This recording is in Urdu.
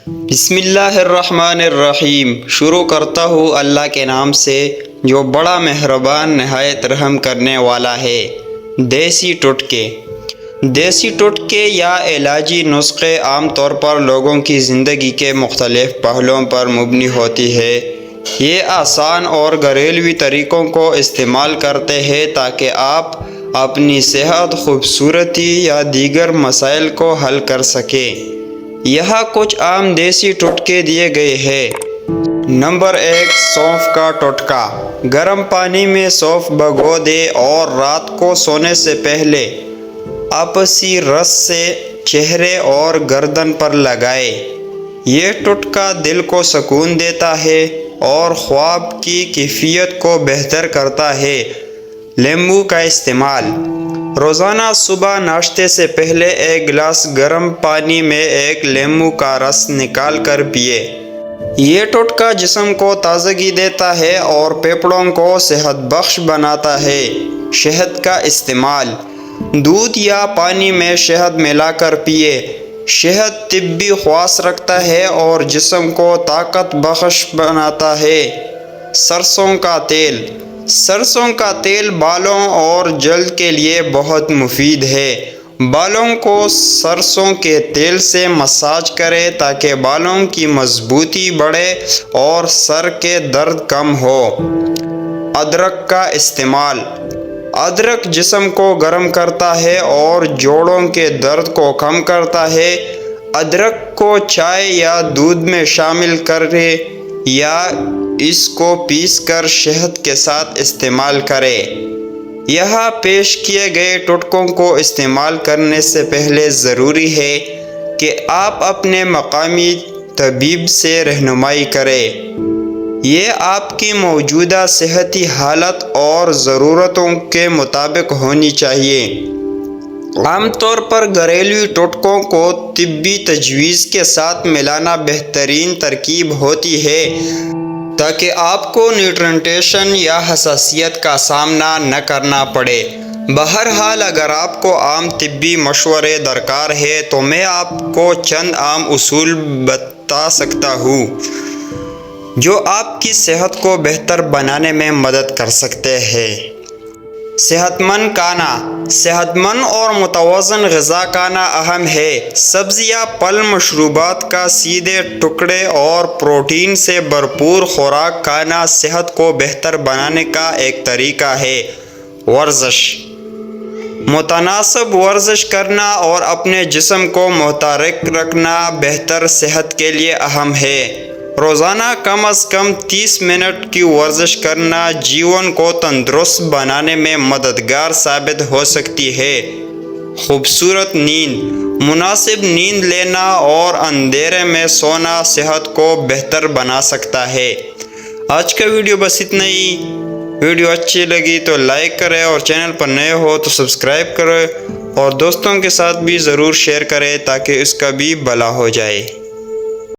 بسم اللہ الرحمن الرحیم۔ شروع کرتا ہوں اللہ کے نام سے جو بڑا مہربان نہایت رحم کرنے والا ہے۔ دیسی ٹوٹکے۔ دیسی ٹوٹکے یا علاجی نسخے عام طور پر لوگوں کی زندگی کے مختلف پہلوؤں پر مبنی ہوتی ہے۔ یہ آسان اور گھریلو طریقوں کو استعمال کرتے ہیں تاکہ آپ اپنی صحت، خوبصورتی یا دیگر مسائل کو حل کر سکیں۔ یہاں کچھ عام دیسی ٹوٹکے دیے گئے ہیں۔ نمبر 1، سونف کا ٹوٹکا۔ گرم پانی میں سونف بھگو دے اور رات کو سونے سے پہلے آپسی رس سے چہرے اور گردن پر لگائے۔ یہ ٹوٹکا دل کو سکون دیتا ہے اور خواب کی کیفیت کو بہتر کرتا ہے۔ لیمبو کا استعمال۔ روزانہ صبح ناشتے سے پہلے ایک گلاس گرم پانی میں ایک لیمو کا رس نکال کر پیے۔ یہ ٹوٹکا جسم کو تازگی دیتا ہے اور پھیپھڑوں کو صحت بخش بناتا ہے۔ شہد کا استعمال۔ دودھ یا پانی میں شہد ملا کر پیے۔ شہد طبی خواص رکھتا ہے اور جسم کو طاقت بخش بناتا ہے۔ سرسوں کا تیل۔ سرسوں کا تیل بالوں اور جلد کے لیے بہت مفید ہے۔ بالوں کو سرسوں کے تیل سے مساج کریں تاکہ بالوں کی مضبوطی بڑھے اور سر کے درد کم ہو۔ ادرک کا استعمال۔ ادرک جسم کو گرم کرتا ہے اور جوڑوں کے درد کو کم کرتا ہے۔ ادرک کو چائے یا دودھ میں شامل کریں یا اس کو پیس کر شہد کے ساتھ استعمال کریں۔ یہاں پیش کیے گئے ٹوٹکوں کو استعمال کرنے سے پہلے ضروری ہے کہ آپ اپنے مقامی طبیب سے رہنمائی کریں۔ یہ آپ کی موجودہ صحتی حالت اور ضرورتوں کے مطابق ہونی چاہیے۔ عام طور پر گھریلو ٹوٹکوں کو طبی تجویز کے ساتھ ملانا بہترین ترکیب ہوتی ہے تاکہ آپ کو نیوٹریشن یا حساسیت کا سامنا نہ کرنا پڑے۔ بہرحال اگر آپ کو عام طبی مشورے درکار ہے تو میں آپ کو چند عام اصول بتا سکتا ہوں جو آپ کی صحت کو بہتر بنانے میں مدد کر سکتے ہیں۔ صحت مند کھانا۔ صحت مند اور متوازن غذا کھانا اہم ہے۔ سبزیاں، پھل، مشروبات کا سیدھے ٹکڑے اور پروٹین سے بھرپور خوراک کھانا صحت کو بہتر بنانے کا ایک طریقہ ہے۔ ورزش۔ متناسب ورزش کرنا اور اپنے جسم کو متحرک رکھنا بہتر صحت کے لیے اہم ہے۔ روزانہ کم از کم 30 منٹ کی ورزش کرنا جیون کو تندرست بنانے میں مددگار ثابت ہو سکتی ہے۔ خوبصورت نیند۔ مناسب نیند لینا اور اندھیرے میں سونا صحت کو بہتر بنا سکتا ہے۔ آج کا ویڈیو بس اتنا ہی۔ ویڈیو اچھی لگی تو لائک کریں اور چینل پر نئے ہو تو سبسکرائب کریں اور دوستوں کے ساتھ بھی ضرور شیئر کریں تاکہ اس کا بھی بھلا ہو جائے۔